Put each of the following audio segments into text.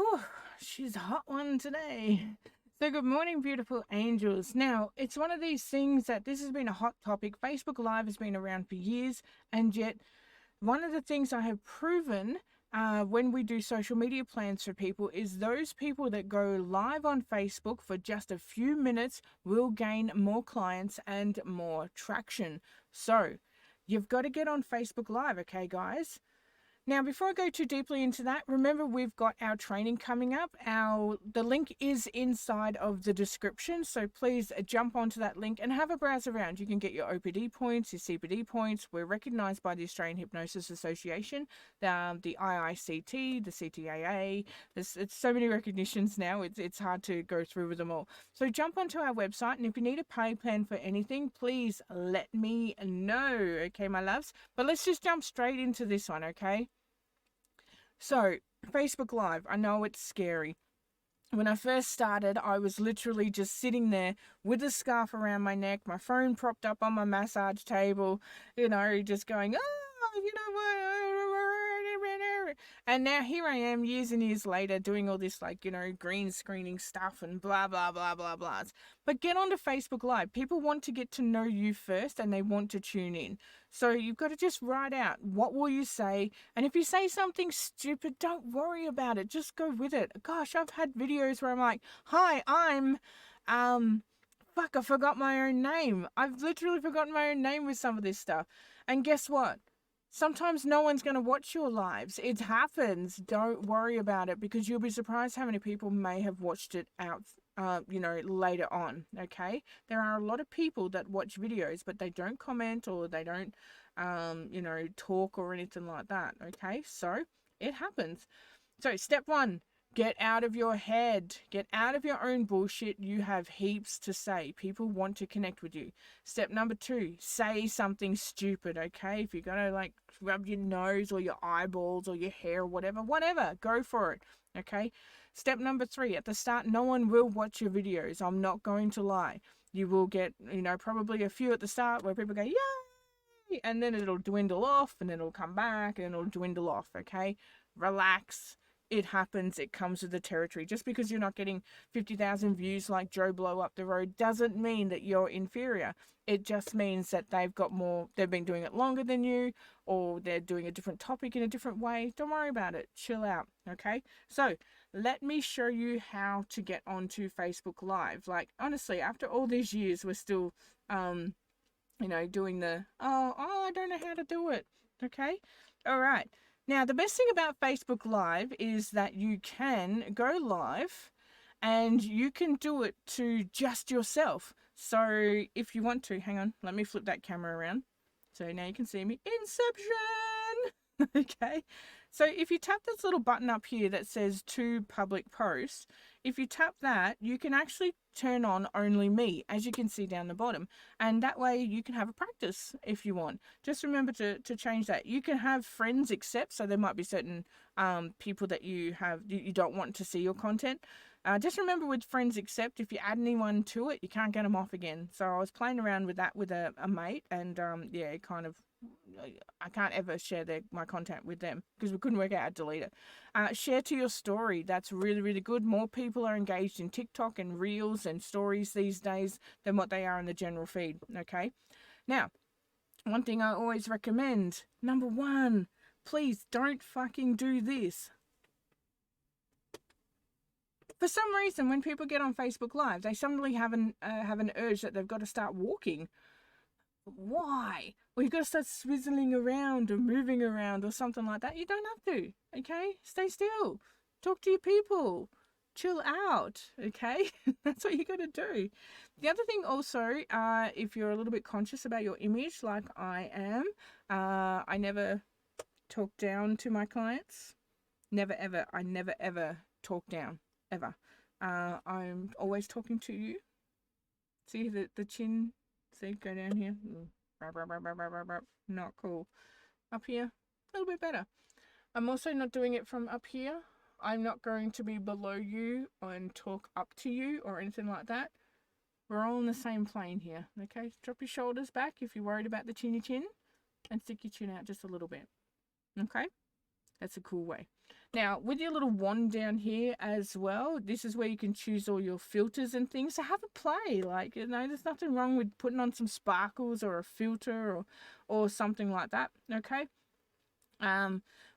Whew, she's a hot one today. So, good morning, beautiful angels. Now, it's one of these things that this has been a hot topic. Facebook Live has been around for years, and yet, one of the things I have proven when we do social media plans for people is those people that go live on Facebook for just a few minutes will gain more clients and more traction. So, you've got to get on Facebook Live, okay, guys? Now, before I go too deeply into that, remember we've got our training coming up. The link is inside of the description, so please jump onto that link and have a browse around. You can get your OPD points, your CPD points. We're recognised by the Australian Hypnosis Association, the IICT, the CTAA. It's so many recognitions now. It's hard to go through with them all. So jump onto our website, and if you need a pay plan for anything, please let me know. Okay, my loves. But let's just jump straight into this one. Okay. So, Facebook Live, I know it's scary. When I first started, I was literally just sitting there with a scarf around my neck, my phone propped up on my massage table, just going, oh, you know what? And now here I am years and years later doing all this green screening stuff and blah, blah, blah, blah, blah. But get onto Facebook Live. People want to get to know you first and they want to tune in. So you've got to just write out what will you say. And if you say something stupid, don't worry about it. Just go with it. Gosh, I've had videos where I'm like, hi, fuck, I forgot my own name. I've literally forgotten my own name with some of this stuff. And guess what? Sometimes no one's going to watch your lives. It happens. Don't worry about it because you'll be surprised how many people may have watched it out, later on. Okay. There are a lot of people that watch videos, but they don't comment or they don't, talk or anything like that. Okay. So it happens. So step one, get out of your head. Get out of your own bullshit. You have heaps to say. People want to connect with you. Step number two, say something stupid, okay? If you're going to rub your nose or your eyeballs or your hair or whatever, go for it, okay? Step number three, at the start, no one will watch your videos. I'm not going to lie. You will get, probably a few at the start where people go, yay! And then it'll dwindle off and it'll come back and it'll dwindle off, okay? Relax. It happens. It comes with the territory. Just because you're not getting 50,000 views like Joe Blow up the road doesn't mean that you're inferior. It just means that they've been doing it longer than you, or they're doing a different topic in a different way. Don't worry about it. Chill out. Okay. So let me show you how to get onto Facebook Live. Like, honestly, after all these years, we're still, doing I don't know how to do it. Okay. All right. Now, the best thing about Facebook Live is that you can go live and you can do it to just yourself. So if you want to, hang on, let me flip that camera around. So now you can see me. Inception! Okay. So if you tap this little button up here that says to public post, if you tap that, you can actually turn on only me, as you can see down the bottom. And that way you can have a practice if you want. Just remember to change that. You can have friends accept, so there might be certain people that you don't want to see your content. Just remember with friends accept, if you add anyone to it, you can't get them off again. So I was playing around with that with a mate, and it kind of, I can't ever share my content with them because we couldn't work out how to delete it. Share to your story. That's really, really good. More people are engaged in TikTok and Reels and stories these days than what they are in the general feed. Okay. Now, one thing I always recommend, number one, please don't fucking do this. For some reason, when people get on Facebook Live, they suddenly have an urge that they've got to start walking. Why? Or you've got to start swizzling around or moving around or something like that. You don't have to, okay? Stay still. Talk to your people. Chill out, okay? That's what you got to do. The other thing also, if you're a little bit conscious about your image like I am, I never talk down to my clients. Never, ever. I never, ever talk down, ever. I'm always talking to you. See the chin? See, go down here. Not cool. Up here, a little bit better. I'm also not doing it from up here. I'm not going to be below you and talk up to you or anything like that. We're all on the same plane here. Okay, drop your shoulders back if you're worried about the chinny chin and stick your chin out just a little bit. Okay, That's a cool way. Now, with your little wand down here as well, this is where you can choose all your filters and things. So have a play. Like, there's nothing wrong with putting on some sparkles or a filter or something like that. Okay.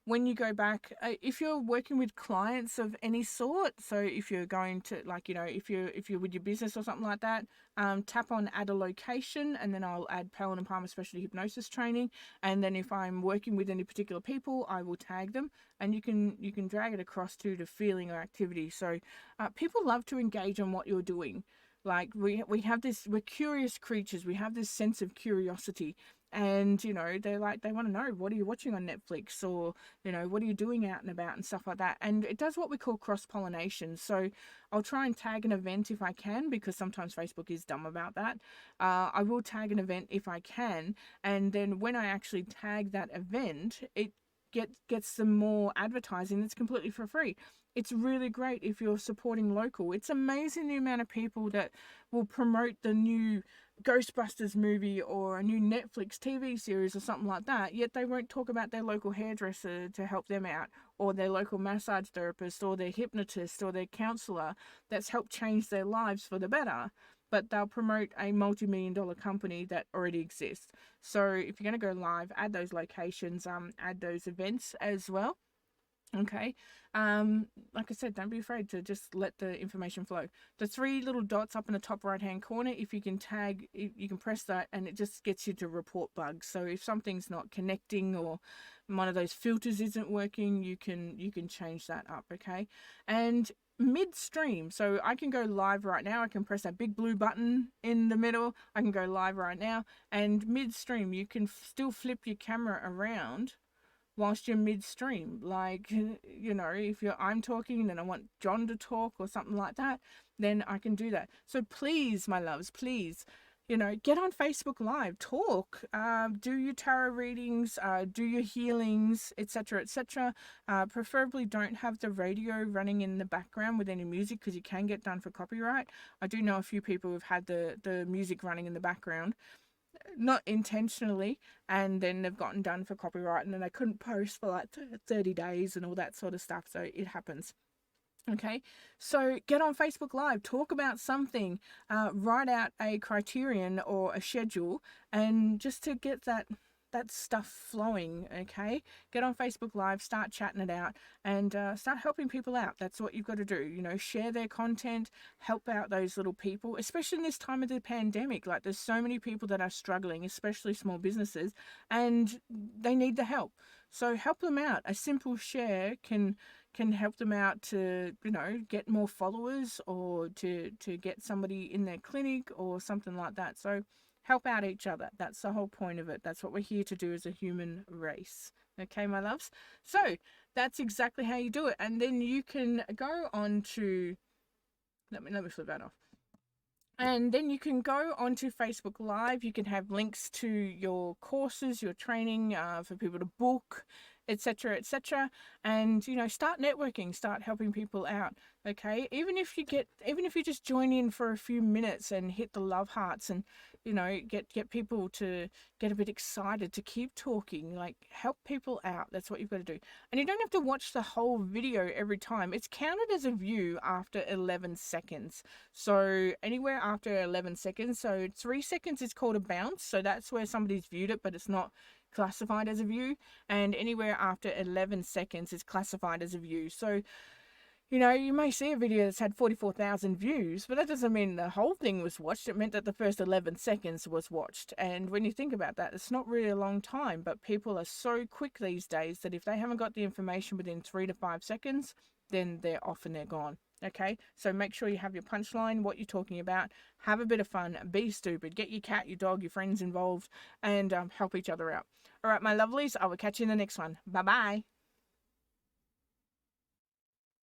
When you go back, if you're working with clients of any sort, so if you're going to, like, if you're with your business or something like that, tap on add a location, and then I'll add Palin and Palmer Specialty Hypnosis Training. And then if I'm working with any particular people, I will tag them, and you can drag it across to the feeling or activity. So people love to engage on what you're doing. Like, we have this, we're curious creatures. We have this sense of curiosity. And, they want to know, what are you watching on Netflix, or, what are you doing out and about and stuff like that. And it does what we call cross-pollination. So I'll try and tag an event if I can, because sometimes Facebook is dumb about that. I will tag an event if I can. And then when I actually tag that event, it gets some more advertising that's completely for free. It's really great if you're supporting local. It's amazing the amount of people that will promote the new Ghostbusters movie or a new Netflix TV series or something like that, yet they won't talk about their local hairdresser to help them out, or their local massage therapist, or their hypnotist, or their counselor that's helped change their lives for the better. But they'll promote a multi-million-dollar company that already exists. So if you're going to go live, add those locations, add those events as well. Okay. Like I said, don't be afraid to just let the information flow. The 3 little dots up in the top right hand corner, if you can tag, you can press that, and it just gets you to report bugs. So if something's not connecting, or one of those filters isn't working, you can change that up. Okay. And midstream, so I can go live right now. I can press that big blue button in the middle. I can go live right now, and midstream you can still flip your camera around whilst you're midstream. Like, if I'm talking and then I want John to talk or something like that, then I can do that. So please, my loves, please, get on Facebook Live, talk, do your tarot readings, do your healings, etc., etc. Preferably don't have the radio running in the background with any music, because you can get done for copyright. I do know a few people who've had the music running in the background, not intentionally, and then they've gotten done for copyright, and then they couldn't post for like 30 days and all that sort of stuff. So it happens. Okay, so get on Facebook Live, talk about something, write out a criterion or a schedule, and just to get that stuff flowing. Okay, get on Facebook Live, start chatting it out, and start helping people out. That's what you've got to do. Share their content, help out those little people, especially in this time of the pandemic. Like, there's so many people that are struggling, especially small businesses, and they need the help. So help them out. A simple share can help them out to, get more followers, or to get somebody in their clinic or something like that. So help out each other. That's the whole point of it. That's what we're here to do as a human race. Okay, my loves? So that's exactly how you do it. And then you can go on to, let me flip that off. And then you can go onto Facebook Live. You can have links to your courses, your training, for people to book, etc., etc. And, start networking, start helping people out. Okay, even if you just join in for a few minutes and hit the love hearts, and get people to get a bit excited to keep talking. Like, help people out. That's what you've got to do. And you don't have to watch the whole video every time. It's counted as a view after 11 seconds. So anywhere after 11 seconds, so 3 seconds is called a bounce. So that's where somebody's viewed it, but it's not classified as a view. And anywhere after 11 seconds is classified as a view. So you may see a video that's had 44,000 views, but that doesn't mean the whole thing was watched. It meant that the first 11 seconds was watched. And when you think about that, it's not really a long time, but people are so quick these days that if they haven't got the information within 3 to 5 seconds, then they're off and they're gone. Okay, so make sure you have your punchline, what you're talking about, have a bit of fun, be stupid, get your cat, your dog, your friends involved, and help each other out. All right, my lovelies, I will catch you in the next one. Bye-bye.